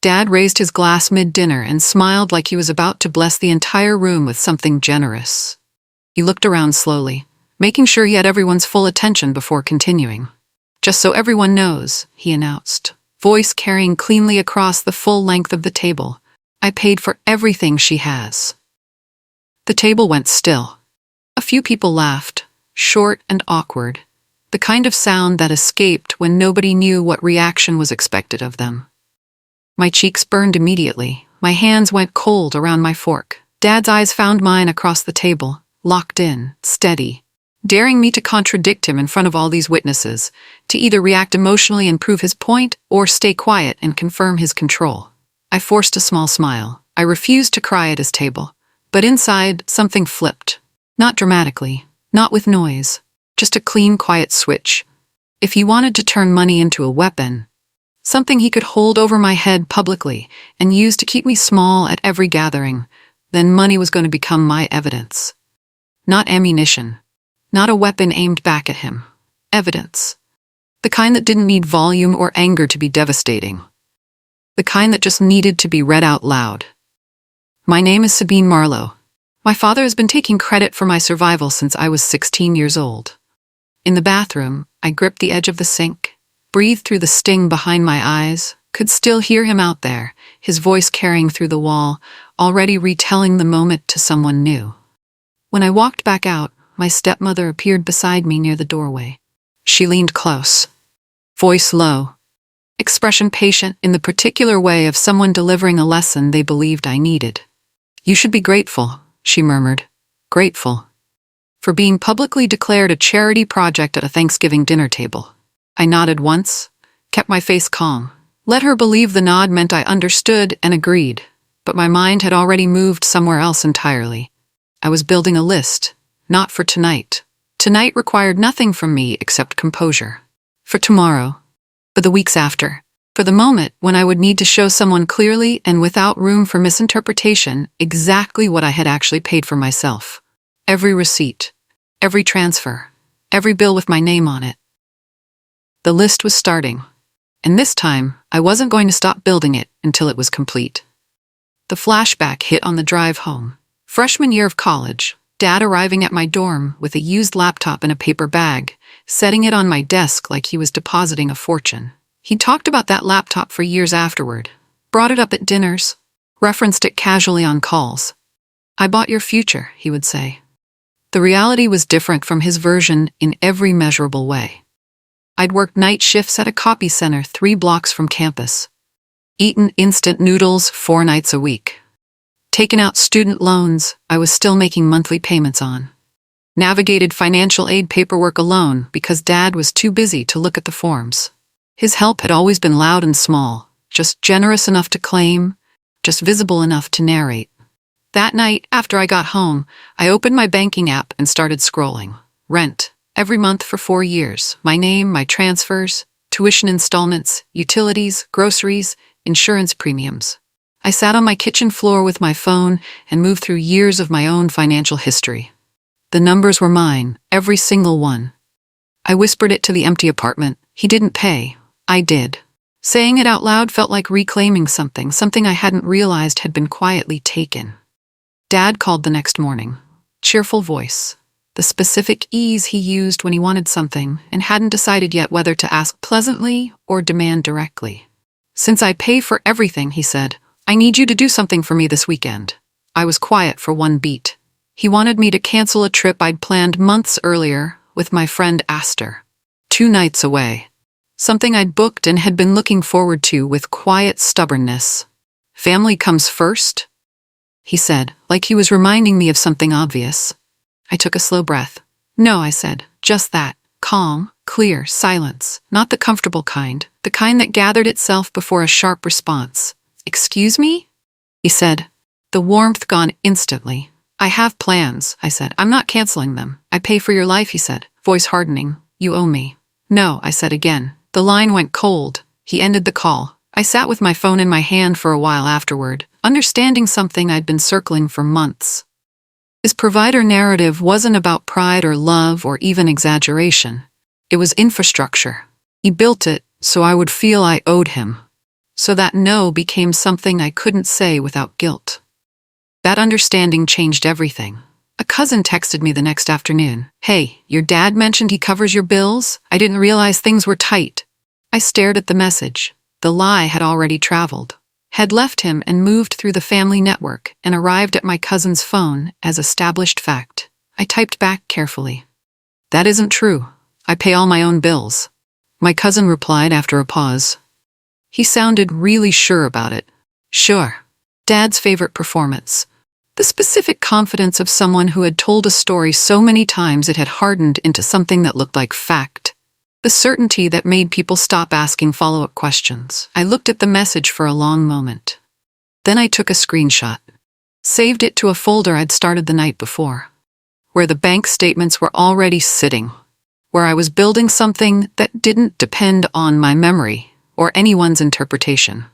Dad raised his glass mid-dinner and smiled like he was about to bless the entire room with something generous. He looked around slowly, making sure he had everyone's full attention before continuing. "Just so everyone knows," he announced, voice carrying cleanly across the full length of the table, "I paid for everything she has." The table went still. A few people laughed, short and awkward, the kind of sound that escaped when nobody knew what reaction was expected of them. My cheeks burned immediately. My hands went cold around my fork. Dad's eyes found mine across the table, locked in, steady, daring me to contradict him in front of all these witnesses, to either react emotionally and prove his point or stay quiet and confirm his control. I forced a small smile. I refused to cry at his table, but inside something flipped. Not dramatically, not with noise, just a clean, quiet switch. If he wanted to turn money into a weapon, something he could hold over my head publicly and use to keep me small at every gathering, then money was going to become my evidence. Not ammunition. Not a weapon aimed back at him. Evidence. The kind that didn't need volume or anger to be devastating. The kind that just needed to be read out loud. My name is Sabine Marlowe. My father has been taking credit for my survival since I was 16 years old. In the bathroom, I gripped the edge of the sink, breathed through the sting behind my eyes, could still hear him out there, his voice carrying through the wall, already retelling the moment to someone new. When I walked back out, my stepmother appeared beside me near the doorway. She leaned close, voice low, expression patient in the particular way of someone delivering a lesson they believed I needed. "You should be grateful," she murmured, "grateful for being publicly declared a charity project at a Thanksgiving dinner table." I nodded once, kept my face calm, let her believe the nod meant I understood and agreed, but my mind had already moved somewhere else entirely. I was building a list, not for tonight. Tonight required nothing from me except composure. For tomorrow, for the weeks after, for the moment when I would need to show someone clearly and without room for misinterpretation exactly what I had actually paid for myself. Every receipt, every transfer, every bill with my name on it. The list was starting, and this time I wasn't going to stop building it until it was complete. The flashback hit on the drive home. Freshman year of college, Dad arriving at my dorm with a used laptop in a paper bag, setting it on my desk like he was depositing a fortune. He talked about that laptop for years afterward, brought it up at dinners, referenced it casually on calls. "I bought your future," he would say. The reality was different from his version in every measurable way. I'd worked night shifts at a copy center 3 blocks from campus, eaten instant noodles 4 nights a week, taken out student loans I was still making monthly payments on, navigated financial aid paperwork alone because Dad was too busy to look at the forms. His help had always been loud and small, just generous enough to claim, just visible enough to narrate. That night, after I got home, I opened my banking app and started scrolling. Rent, every month for 4 years. My name, my transfers, tuition installments, utilities, groceries, insurance premiums. I sat on my kitchen floor with my phone and moved through years of my own financial history. The numbers were mine, every single one. I whispered it to the empty apartment. He didn't pay. I did. Saying it out loud felt like reclaiming something I hadn't realized had been quietly taken. Dad called the next morning. Cheerful voice. The specific ease he used when he wanted something and hadn't decided yet whether to ask pleasantly or demand directly. "Since I pay for everything," he said, "I need you to do something for me this weekend." I was quiet for one beat. He wanted me to cancel a trip I'd planned months earlier with my friend Aster. 2 nights away. Something I'd booked and had been looking forward to with quiet stubbornness. "Family comes first," he said, like he was reminding me of something obvious. I took a slow breath. "No," I said, "just that. Calm, clear silence. Not the comfortable kind, the kind that gathered itself before a sharp response. "Excuse me?" he said, the warmth gone instantly. "I have plans," I said. "I'm not canceling them. I pay for your life," he said, voice hardening. "You owe me." "No," I said again. The line went cold. He ended the call. I sat with my phone in my hand for a while afterward, understanding something I'd been circling for months. His provider narrative wasn't about pride or love or even exaggeration. It was infrastructure. He built it so I would feel I owed him. so that no became something I couldn't say without guilt. That understanding changed everything. A cousin texted me the next afternoon. "Hey, your dad mentioned he covers your bills? I didn't realize things were tight." I stared at the message. The lie had already traveled, had left him and moved through the family network and arrived at my cousin's phone as established fact. I typed back carefully. "That isn't true. I pay all my own bills." My cousin replied after a pause. He sounded really sure about it. Sure. Dad's favorite performance. The specific confidence of someone who had told a story so many times it had hardened into something that looked like fact. The certainty that made people stop asking follow-up questions. I looked at the message for a long moment. Then I took a screenshot. Saved it to a folder I'd started the night before, where the bank statements were already sitting, where I was building something that didn't depend on my memory or anyone's interpretation.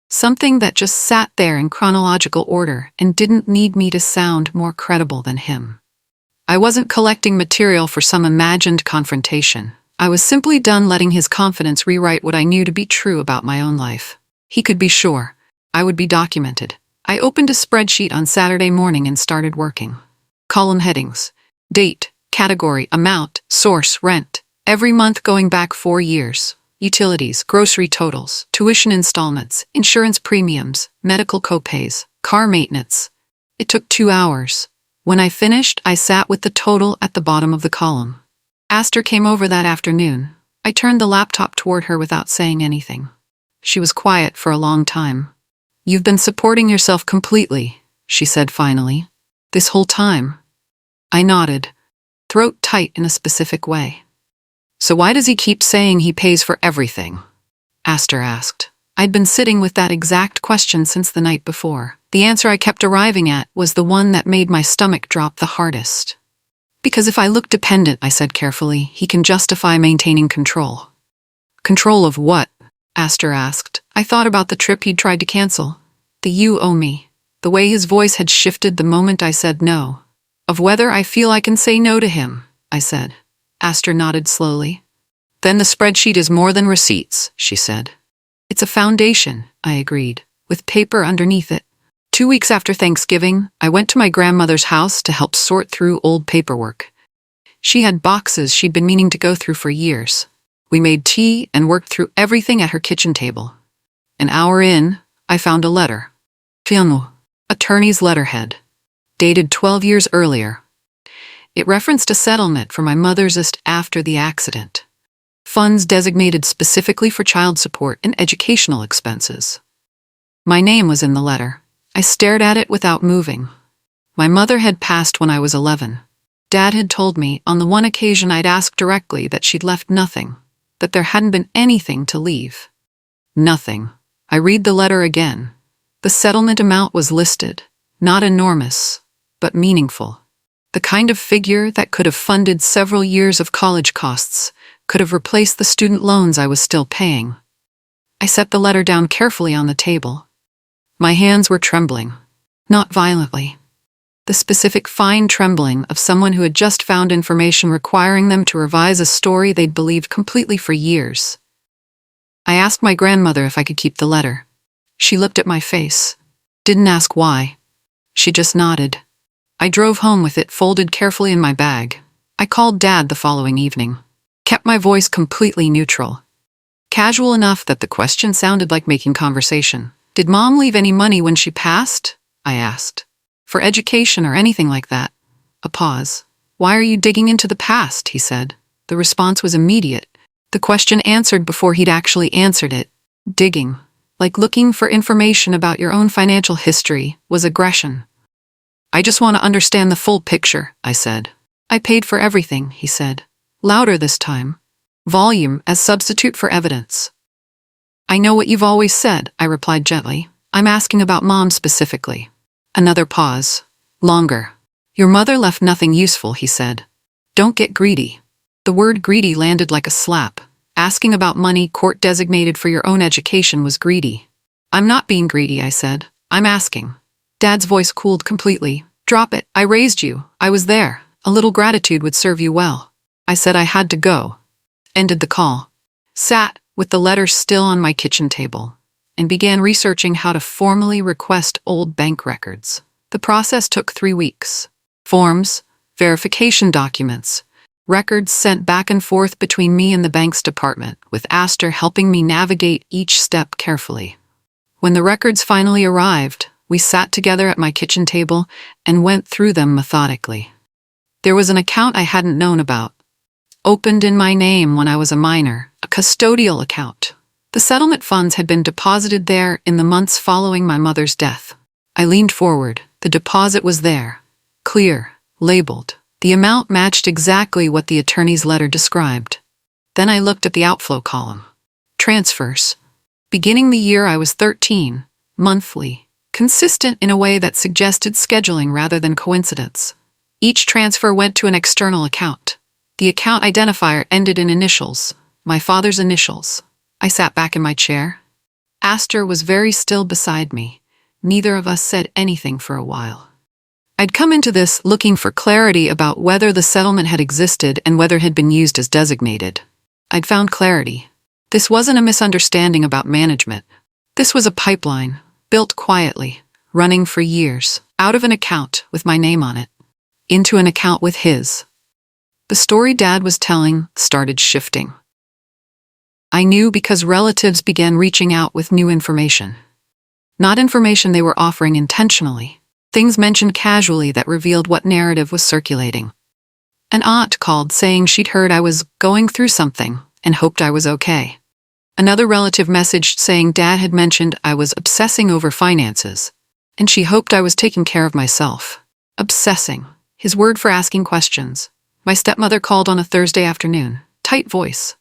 Something that just sat there in chronological order and didn't need me to sound more credible than him. I wasn't collecting material for some imagined confrontation. I was simply done letting his confidence rewrite what I knew to be true about my own life. He could be sure. I would be documented. I opened a spreadsheet on Saturday morning and started working. Column headings. Date, category, amount, source, rent. Every month going back 4 years. Utilities, grocery totals, tuition installments, insurance premiums, medical copays, car maintenance. It took 2 hours. When I finished, I sat with the total at the bottom of the column. Aster came over that afternoon. I turned the laptop toward her without saying anything. She was quiet for a long time. "You've been supporting yourself completely," she said finally. "This whole time?" I nodded, throat tight in a specific way. "So why does he keep saying he pays for everything?" Aster asked. I'd been sitting with that exact question since the night before. The answer I kept arriving at was the one that made my stomach drop the hardest. "Because if I look dependent," I said carefully, "he can justify maintaining control." "Control of what?" Aster asked. I thought about the trip he'd tried to cancel. The "you owe me." The way his voice had shifted the moment I said no. "Of whether I feel I can say no to him," I said. Aster nodded slowly. "Then the spreadsheet is more than receipts," she said. "It's a foundation," I agreed, with paper underneath it. 2 weeks after Thanksgiving, I went to my grandmother's house to help sort through old paperwork. She had boxes she'd been meaning to go through for years. We made tea and worked through everything at her kitchen table. An hour in, I found a letter. Fiano, attorney's letterhead, dated 12 years earlier. It referenced a settlement for my mother's estate after the accident. Funds designated specifically for child support and educational expenses. My name was in the letter. I stared at it without moving. My mother had passed when I was 11. Dad had told me on the one occasion I'd asked directly that she'd left nothing, that there hadn't been anything to leave. Nothing. I read the letter again. The settlement amount was listed, not enormous, but meaningful. The kind of figure that could have funded several years of college costs, could have replaced the student loans I was still paying. I set the letter down carefully on the table. My hands were trembling, not violently. The specific fine trembling of someone who had just found information requiring them to revise a story they'd believed completely for years. I asked my grandmother if I could keep the letter. She looked at my face, didn't ask why. She just nodded. I drove home with it folded carefully in my bag. I called Dad the following evening, kept my voice completely neutral. Casual enough that the question sounded like making conversation. "Did Mom leave any money when she passed?" I asked. "For education or anything like that?" A pause. "Why are you digging into the past?" he said. The response was immediate. The question answered before he'd actually answered it. Digging, like looking for information about your own financial history, was aggression. "I just want to understand the full picture," I said. "I paid for everything," he said. Louder this time. Volume as substitute for evidence. "I know what you've always said," I replied gently. "I'm asking about Mom specifically." Another pause. Longer. "Your mother left nothing useful," he said. "Don't get greedy." The word greedy landed like a slap. Asking about money court designated for your own education was greedy. "I'm not being greedy," I said. "I'm asking." Dad's voice cooled completely. "Drop it. I raised you. I was there. A little gratitude would serve you well." I said I had to go. Ended the call. Sat, with the letter still on my kitchen table. and began researching how to formally request old bank records. The process took 3 weeks. Forms, verification documents, records sent back and forth between me and the bank's department, with Aster helping me navigate each step carefully. When the records finally arrived, we sat together at my kitchen table and went through them methodically. There was an account I hadn't known about, opened in my name when I was a minor, a custodial account. The settlement funds had been deposited there in the months following my mother's death. I leaned forward. The deposit was there, clear, labeled. The amount matched exactly what the attorney's letter described. Then I looked at the outflow column. Transfers. Beginning the year I was 13, monthly, consistent in a way that suggested scheduling rather than coincidence. Each transfer went to an external account. The account identifier ended in initials, my father's initials. I sat back in my chair. Aster was very still beside me. Neither of us said anything for a while. I'd come into this looking for clarity about whether the settlement had existed and whether it had been used as designated. I'd found clarity. This wasn't a misunderstanding about management. This was a pipeline, built quietly, running for years, out of an account with my name on it, into an account with his. The story Dad was telling started shifting. I knew because relatives began reaching out with new information. Not information they were offering intentionally. Things mentioned casually that revealed what narrative was circulating. An aunt called saying she'd heard I was going through something and hoped I was okay. Another relative messaged saying Dad had mentioned I was obsessing over finances, and she hoped I was taking care of myself. Obsessing, his word for asking questions. My stepmother called on a Thursday afternoon, tight voice.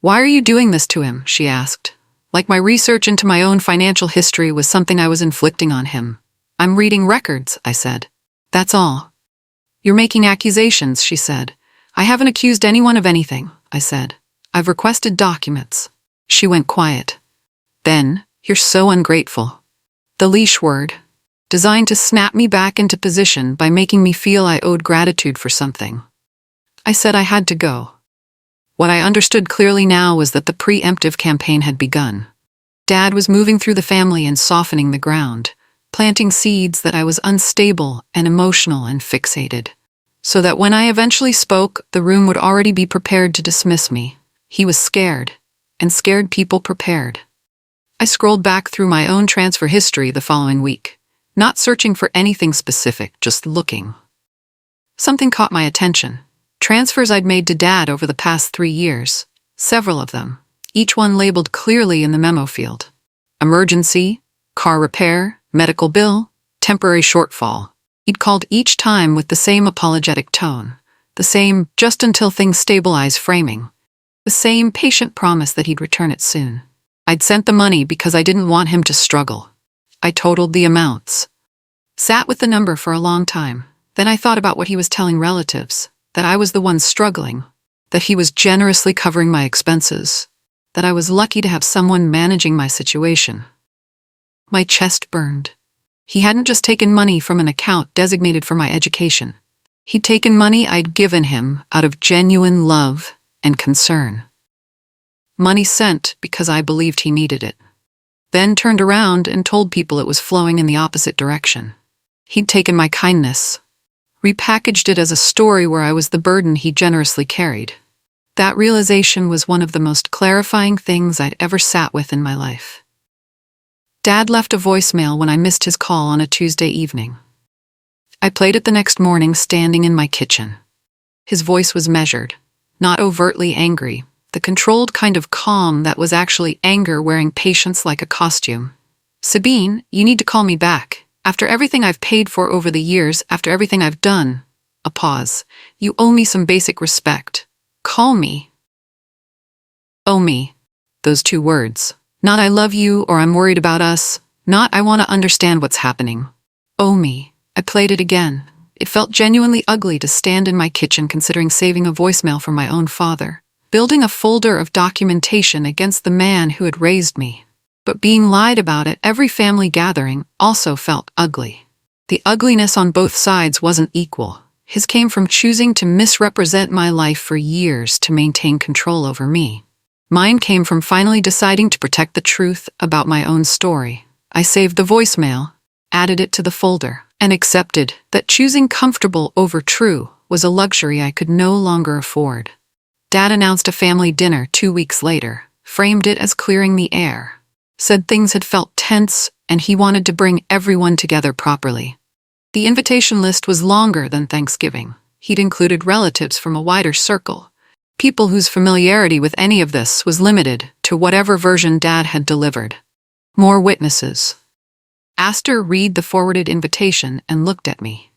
"Why are you doing this to him?" she asked. Like my research into my own financial history was something I was inflicting on him. "I'm reading records," I said. "That's all." "You're making accusations," she said. "I haven't accused anyone of anything," I said. "I've requested documents." She went quiet. Then, "You're so ungrateful." The leash word, designed to snap me back into position by making me feel I owed gratitude for something. I said I had to go. What I understood clearly now was that the preemptive campaign had begun. Dad was moving through the family and softening the ground, planting seeds that I was unstable and emotional and fixated, so that when I eventually spoke, the room would already be prepared to dismiss me. He was scared, and scared people prepared. I scrolled back through my own transfer history the following week, not searching for anything specific, just looking. Something caught my attention. Transfers I'd made to Dad over the past 3 years, several of them, each one labeled clearly in the memo field. Emergency, car repair, medical bill, temporary shortfall. He'd called each time with the same apologetic tone, the same "just until things stabilize" framing, the same patient promise that he'd return it soon. I'd sent the money because I didn't want him to struggle. I totaled the amounts. Sat with the number for a long time. Then I thought about what he was telling relatives, that I was the one struggling, that he was generously covering my expenses, that I was lucky to have someone managing my situation. My chest burned. He hadn't just taken money from an account designated for my education. He'd taken money I'd given him out of genuine love and concern. Money sent because I believed he needed it. Then turned around and told people it was flowing in the opposite direction. He'd taken my kindness, repackaged it as a story where I was the burden he generously carried. That realization was one of the most clarifying things I'd ever sat with in my life. Dad left a voicemail when I missed his call on a Tuesday evening. I played it the next morning standing in my kitchen. His voice was measured, not overtly angry, the controlled kind of calm that was actually anger wearing patience like a costume. "Sabine, you need to call me back. After everything I've paid for over the years, after everything I've done." A pause. "You owe me some basic respect. Call me." Owe me. Those 2 words. Not "I love you" or "I'm worried about us." Not "I want to understand what's happening." Owe me. I played it again. It felt genuinely ugly to stand in my kitchen considering saving a voicemail from my own father, building a folder of documentation against the man who had raised me. But being lied about at every family gathering also felt ugly. The ugliness on both sides wasn't equal. His came from choosing to misrepresent my life for years to maintain control over me. Mine came from finally deciding to protect the truth about my own story. I saved the voicemail, added it to the folder, and accepted that choosing comfortable over true was a luxury I could no longer afford. Dad announced a family dinner 2 weeks later, framed it as clearing the air, said things had felt tense and he wanted to bring everyone together properly. The invitation list was longer than Thanksgiving. He'd included relatives from a wider circle, people whose familiarity with any of this was limited to whatever version Dad had delivered. More witnesses. Asked her read the forwarded invitation and looked at me.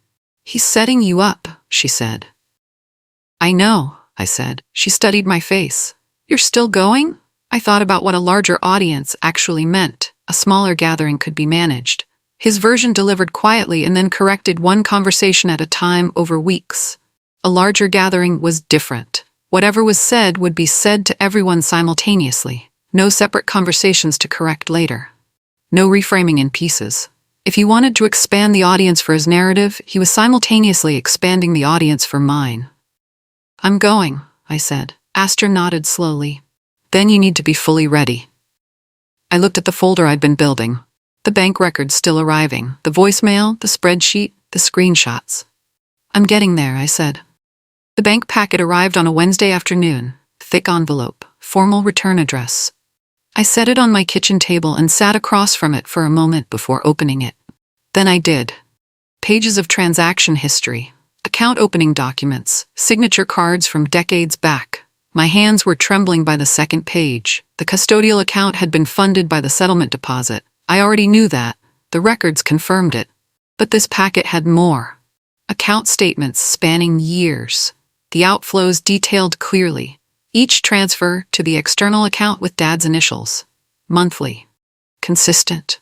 "He's setting you up," she said. "I know," I said. She studied my face. "You're still going?" I thought about what a larger audience actually meant. A smaller gathering could be managed. His version delivered quietly and then corrected one conversation at a time over weeks. A larger gathering was different. Whatever was said would be said to everyone simultaneously. No separate conversations to correct later. No reframing in pieces. If he wanted to expand the audience for his narrative, he was simultaneously expanding the audience for mine. "I'm going," I said. Astor nodded slowly. "Then you need to be fully ready." I looked at the folder I'd been building. The bank records still arriving, the voicemail, the spreadsheet, the screenshots. "I'm getting there," I said. The bank packet arrived on a Wednesday afternoon. Thick envelope, formal return address. I set it on my kitchen table and sat across from it for a moment before opening it. Then I did. Pages of transaction history, account opening documents, signature cards from decades back. My hands were trembling by the second page. The custodial account had been funded by the settlement deposit. I already knew that. The records confirmed it. But this packet had more. Account statements spanning years. The outflows detailed clearly. Each transfer to the external account with Dad's initials. Monthly. Consistent.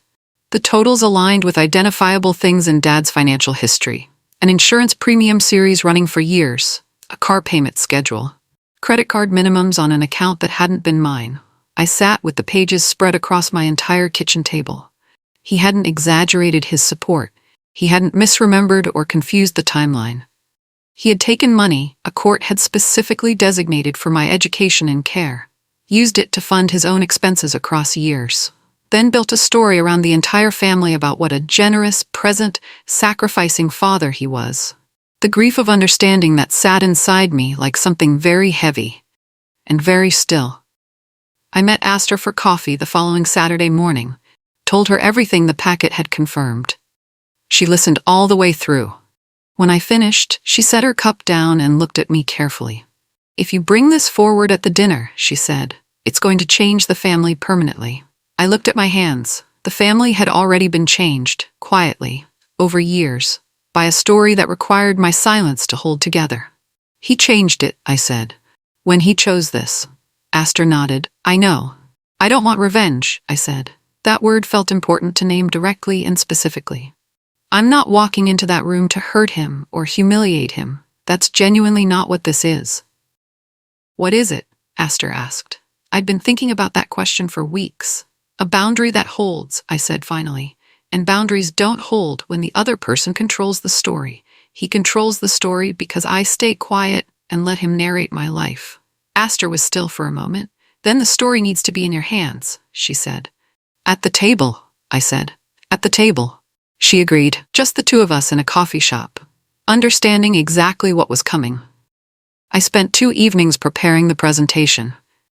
The totals aligned with identifiable things in Dad's financial history. An insurance premium series running for years. A car payment schedule. Credit card minimums on an account that hadn't been mine. I sat with the pages spread across my entire kitchen table. He hadn't exaggerated his support. He hadn't misremembered or confused the timeline. He had taken money a court had specifically designated for my education and care, used it to fund his own expenses across years, then built a story around the entire family about what a generous, present, sacrificing father he was. The grief of understanding that sat inside me like something very heavy and very still. I met Astor for coffee the following Saturday morning, told her everything the packet had confirmed. She listened all the way through. When I finished, she set her cup down and looked at me carefully. "If you bring this forward at the dinner," she said, "it's going to change the family permanently." I looked at my hands. The family had already been changed, quietly, over years, by a story that required my silence to hold together. "He changed it," I said, "when he chose this." Astor nodded. "I know. I don't want revenge," I said. That word felt important to name directly and specifically. I'm not walking into that room to hurt him or humiliate him. That's genuinely not what this is. "What is it?" Astor asked. I'd been thinking about that question for weeks. "A boundary that holds," I said finally. "And boundaries don't hold when the other person controls the story. He controls the story because I stay quiet and let him narrate my life." Astor was still for a moment. "Then the story needs to be in your hands," she said. "At the table," I said. "At the table." She agreed, just the two of us in a coffee shop, understanding exactly what was coming. I spent 2 evenings preparing the presentation,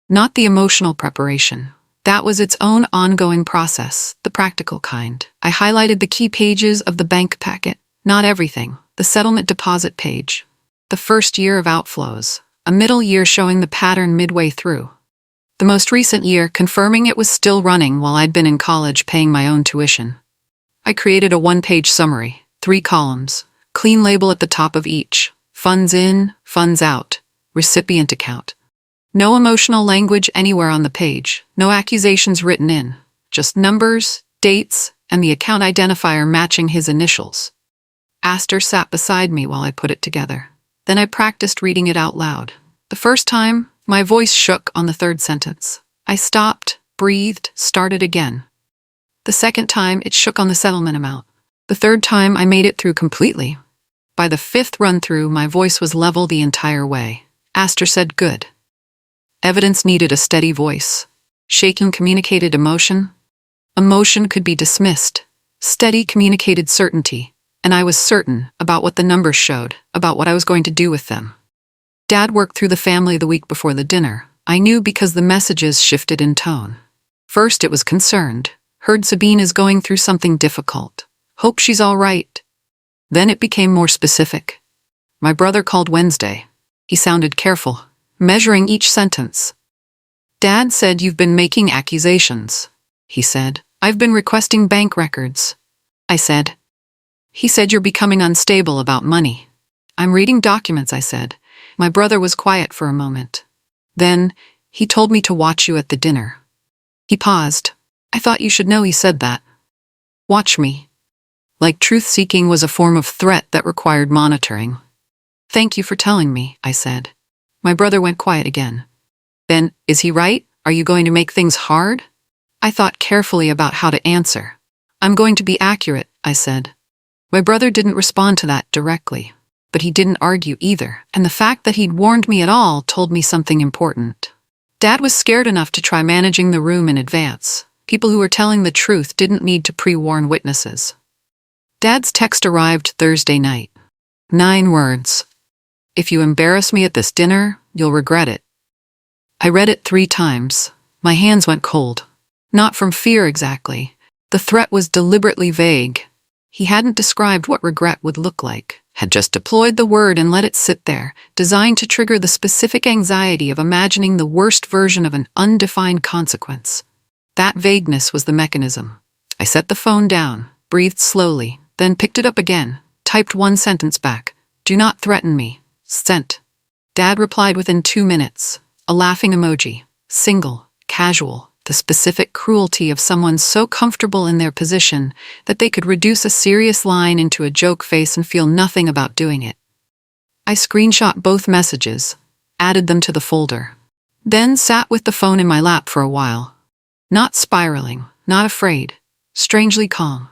not the emotional preparation. That was its own ongoing process, the practical kind. I highlighted the key pages of the bank packet, not everything, the settlement deposit page, the first year of outflows, a middle year showing the pattern midway through, the most recent year confirming it was still running while I'd been in college paying my own tuition. I created a 1-page summary, 3 columns, clean label at the top of each, funds in, funds out, recipient account. No emotional language anywhere on the page, no accusations written in, just numbers, dates, and the account identifier matching his initials. Astor sat beside me while I put it together. Then I practiced reading it out loud. The first time, my voice shook on the 3rd sentence. I stopped, breathed, started again. The second time, it shook on the settlement amount. The third time, I made it through completely. By the 5th run-through, my voice was level the entire way. Astor said, "Good." Evidence needed a steady voice. Shaking communicated emotion. Emotion could be dismissed. Steady communicated certainty. And I was certain about what the numbers showed, about what I was going to do with them. Dad worked through the family the week before the dinner. I knew because the messages shifted in tone. First it was concerned. Heard Sabine is going through something difficult. Hope she's all right. Then it became more specific. My brother called Wednesday. He sounded careful, measuring each sentence. Dad said you've been making accusations. He said, I've been requesting bank records. I said. He said you're becoming unstable about money. I'm reading documents, I said. My brother was quiet for a moment. Then, he told me to watch you at the dinner. He paused. I thought you should know he said that. Watch me. Like truth-seeking was a form of threat that required monitoring. Thank you for telling me, I said. My brother went quiet again. Ben, is he right? Are you going to make things hard? I thought carefully about how to answer. I'm going to be accurate, I said. My brother didn't respond to that directly, but he didn't argue either, and the fact that he'd warned me at all told me something important. Dad was scared enough to try managing the room in advance. People who were telling the truth didn't need to pre-warn witnesses. Dad's text arrived Thursday night. 9 words. If you embarrass me at this dinner, you'll regret it. I read it 3 times. My hands went cold. Not from fear exactly. The threat was deliberately vague. He hadn't described what regret would look like, had just deployed the word and let it sit there, designed to trigger the specific anxiety of imagining the worst version of an undefined consequence. That vagueness was the mechanism. I set the phone down, breathed slowly, then picked it up again, typed 1 sentence back. Do not threaten me. Sent. Dad replied within 2 minutes. A laughing emoji. Single. Casual. The specific cruelty of someone so comfortable in their position that they could reduce a serious line into a joke face and feel nothing about doing it. I screenshot both messages, added them to the folder, then sat with the phone in my lap for a while. Not spiraling, not afraid, strangely calm.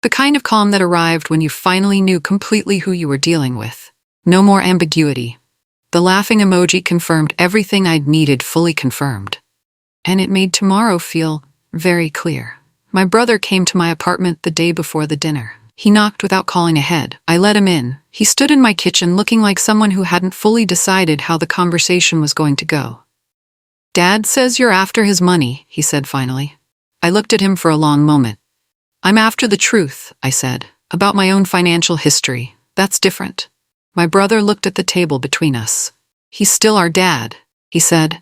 The kind of calm that arrived when you finally knew completely who you were dealing with. No more ambiguity. The laughing emoji confirmed everything I'd needed fully confirmed. And it made tomorrow feel very clear. My brother came to my apartment the day before the dinner. He knocked without calling ahead. I let him in. He stood in my kitchen looking like someone who hadn't fully decided how the conversation was going to go. Dad says you're after his money, he said finally. I looked at him for a long moment. I'm after the truth, I said, about my own financial history. That's different. My brother looked at the table between us. He's still our dad, he said.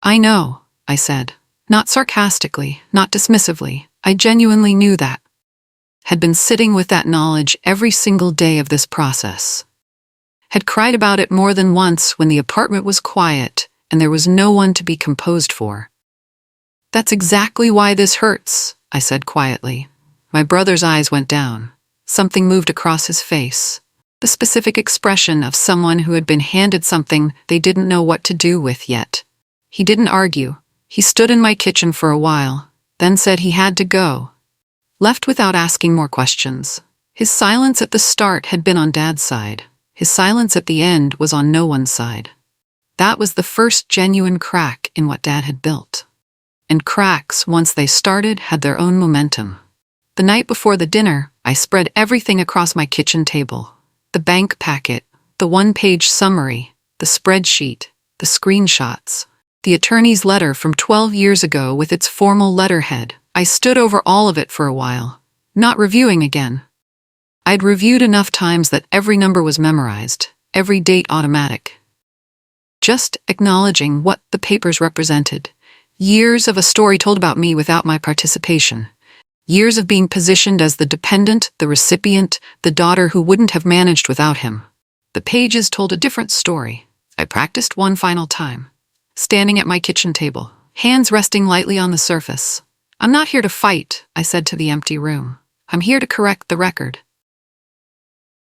I know. I said, not sarcastically, not dismissively. I genuinely knew that. Had been sitting with that knowledge every single day of this process. Had cried about it more than once when the apartment was quiet and there was no one to be composed for. That's exactly why this hurts, I said quietly. My brother's eyes went down. Something moved across his face. The specific expression of someone who had been handed something they didn't know what to do with yet. He didn't argue. He stood in my kitchen for a while, then said he had to go. Left without asking more questions. His silence at the start had been on Dad's side. His silence at the end was on no one's side. That was the first genuine crack in what Dad had built. And cracks, once they started, had their own momentum. The night before the dinner, I spread everything across my kitchen table. The bank packet, the 1-page summary, the spreadsheet, the screenshots. The attorney's letter from 12 years ago with its formal letterhead. I stood over all of it for a while, not reviewing again. I'd reviewed enough times that every number was memorized, every date automatic. Just acknowledging what the papers represented. Years of a story told about me without my participation. Years of being positioned as the dependent, the recipient, the daughter who wouldn't have managed without him. The pages told a different story. I practiced one final time. Standing at my kitchen table, hands resting lightly on the surface. I'm not here to fight, I said to the empty room. I'm here to correct the record.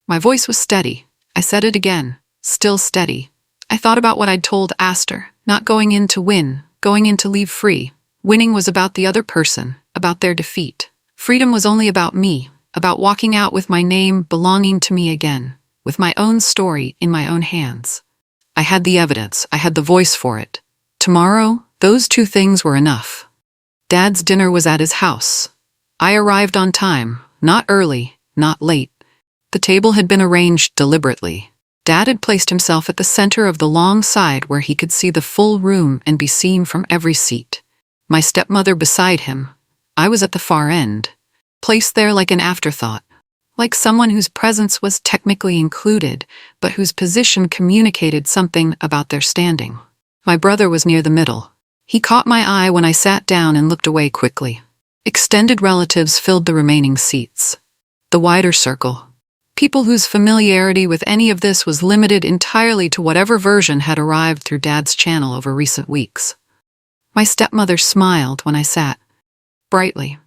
My voice was steady. I said it again, still steady. I thought about what I'd told Aster, not going in to win, going in to leave free. Winning was about the other person, about their defeat. Freedom was only about me, about walking out with my name belonging to me again, with my own story in my own hands. I had the evidence, I had the voice for it. Tomorrow, those two things were enough. Dad's dinner was at his house. I arrived on time, not early, not late. The table had been arranged deliberately. Dad had placed himself at the center of the long side where he could see the full room and be seen from every seat. My stepmother beside him. I was at the far end, placed there like an afterthought, like someone whose presence was technically included, but whose position communicated something about their standing. My brother was near the middle. He caught my eye when I sat down and looked away quickly. Extended relatives filled the remaining seats. The wider circle. People whose familiarity with any of this was limited entirely to whatever version had arrived through Dad's channel over recent weeks. My stepmother smiled when I sat, brightly.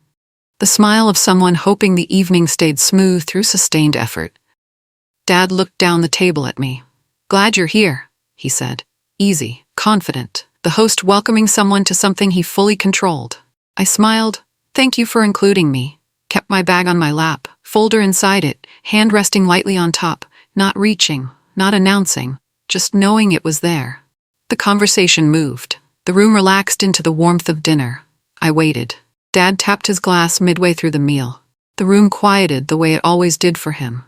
The smile of someone hoping the evening stayed smooth through sustained effort. Dad looked down the table at me. "Glad you're here," he said. Easy, confident, the host welcoming someone to something he fully controlled. I smiled. "Thank you for including me." Kept my bag on my lap, folder inside it, hand resting lightly on top, not reaching, not announcing, just knowing it was there. The conversation moved. The room relaxed into the warmth of dinner. I waited. Dad tapped his glass midway through the meal. The room quieted the way it always did for him.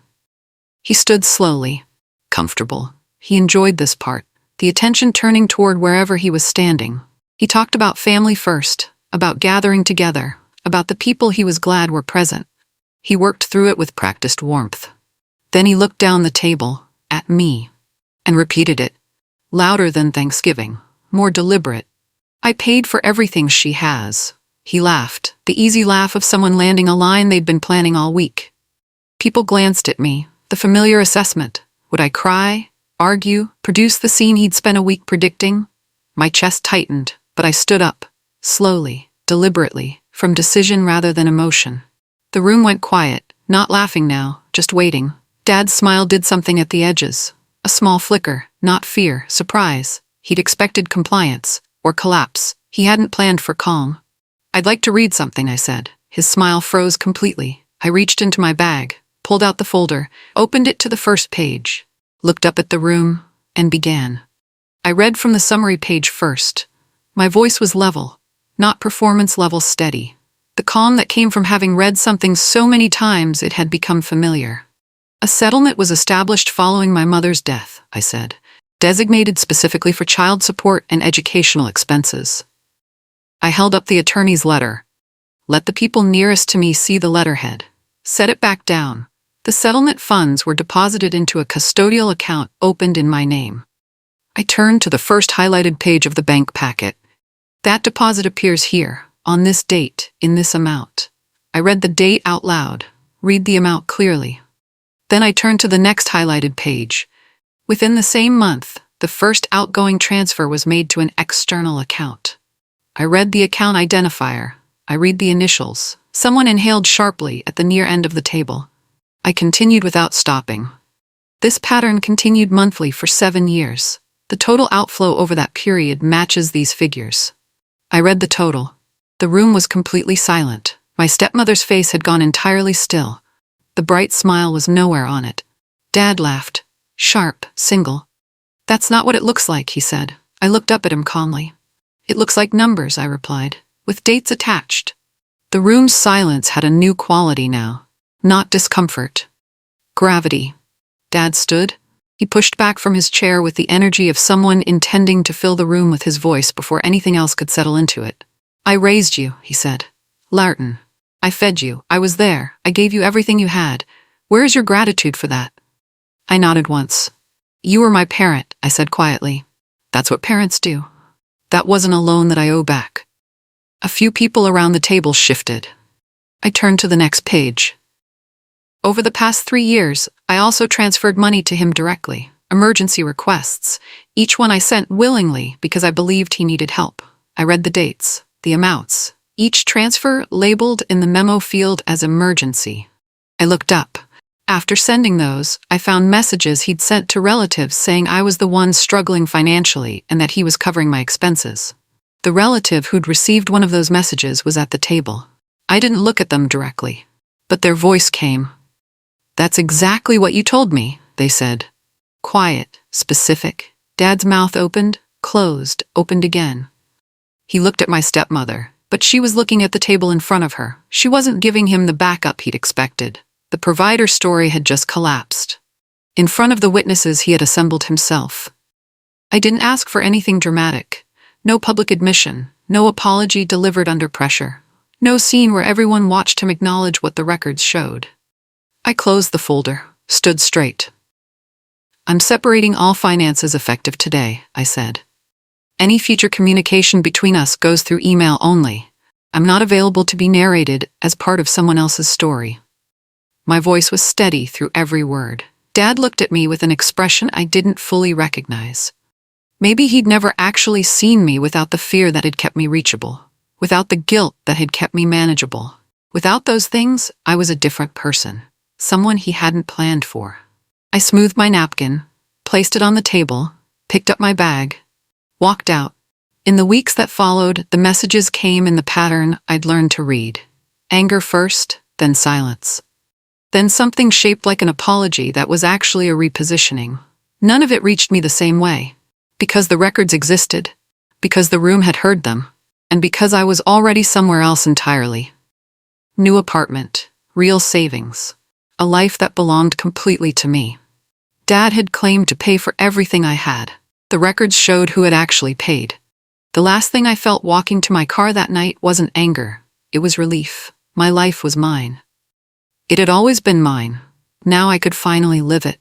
He stood slowly, comfortable. He enjoyed this part, the attention turning toward wherever he was standing. He talked about family first, about gathering together, about the people he was glad were present. He worked through it with practiced warmth. Then he looked down the table, at me, and repeated it, louder than Thanksgiving, more deliberate. "I paid for everything she has." He laughed, the easy laugh of someone landing a line they'd been planning all week. People glanced at me, the familiar assessment. Would I cry, argue, produce the scene he'd spent a week predicting? My chest tightened, but I stood up, slowly, deliberately, from decision rather than emotion. The room went quiet, not laughing now, just waiting. Dad's smile did something at the edges. A small flicker, not fear, surprise. He'd expected compliance, or collapse. He hadn't planned for calm. "I'd like to read something," I said. His smile froze completely. I reached into my bag, pulled out the folder, opened it to the first page, looked up at the room, and began. I read from the summary page first. My voice was level, not performance level steady. The calm that came from having read something so many times it had become familiar. "A settlement was established following my mother's death," I said, "designated specifically for child support and educational expenses." I held up the attorney's letter. Let the people nearest to me see the letterhead. Set it back down. The settlement funds were deposited into a custodial account opened in my name. I turned to the first highlighted page of the bank packet. "That deposit appears here, on this date, in this amount." I read the date out loud. Read the amount clearly. Then I turned to the next highlighted page. Within the same month, the first outgoing transfer was made to an external account. I read the account identifier. I read the initials. Someone inhaled sharply at the near end of the table. I continued without stopping. This pattern continued monthly for 7 years. The total outflow over that period matches these figures. I read the total. The room was completely silent. My stepmother's face had gone entirely still. The bright smile was nowhere on it. Dad laughed. Sharp, single. "That's not what it looks like," he said. I looked up at him calmly. "It looks like numbers," I replied, "with dates attached." The room's silence had a new quality now. Not discomfort. Gravity. Dad stood. He pushed back from his chair with the energy of someone intending to fill the room with his voice before anything else could settle into it. "I raised you," he said. "Larton. I fed you. I was there. I gave you everything you had. Where is your gratitude for that?" I nodded once. "You were my parent," I said quietly. "That's what parents do." That wasn't a loan that I owe back. A few people around the table shifted. I turned to the next page. Over the past 3 years, I also transferred money to him directly, emergency requests. Each one I sent willingly because I believed he needed help. I read the dates, the amounts, each transfer labeled in the memo field as emergency. I looked up. After sending those, I found messages he'd sent to relatives saying I was the one struggling financially and that he was covering my expenses. The relative who'd received one of those messages was at the table. I didn't look at them directly, but their voice came. "That's exactly what you told me," they said. Quiet, specific. Dad's mouth opened, closed, opened again. He looked at my stepmother, but she was looking at the table in front of her. She wasn't giving him the backup he'd expected. The provider story had just collapsed. In front of the witnesses he had assembled himself. I didn't ask for anything dramatic. No public admission, no apology delivered under pressure. No scene where everyone watched him acknowledge what the records showed. I closed the folder, stood straight. I'm separating all finances effective today, I said. Any future communication between us goes through email only. I'm not available to be narrated as part of someone else's story. My voice was steady through every word. Dad looked at me with an expression I didn't fully recognize. Maybe he'd never actually seen me without the fear that had kept me reachable, without the guilt that had kept me manageable. Without those things, I was a different person, someone he hadn't planned for. I smoothed my napkin, placed it on the table, picked up my bag, walked out. In the weeks that followed, the messages came in the pattern I'd learned to read. Anger first, then silence. Then something shaped like an apology that was actually a repositioning. None of it reached me the same way. Because the records existed, because the room had heard them, and because I was already somewhere else entirely. New apartment, real savings, a life that belonged completely to me. Dad had claimed to pay for everything I had. The records showed who had actually paid. The last thing I felt walking to my car that night wasn't anger. It was relief. My life was mine. It had always been mine. Now I could finally live it.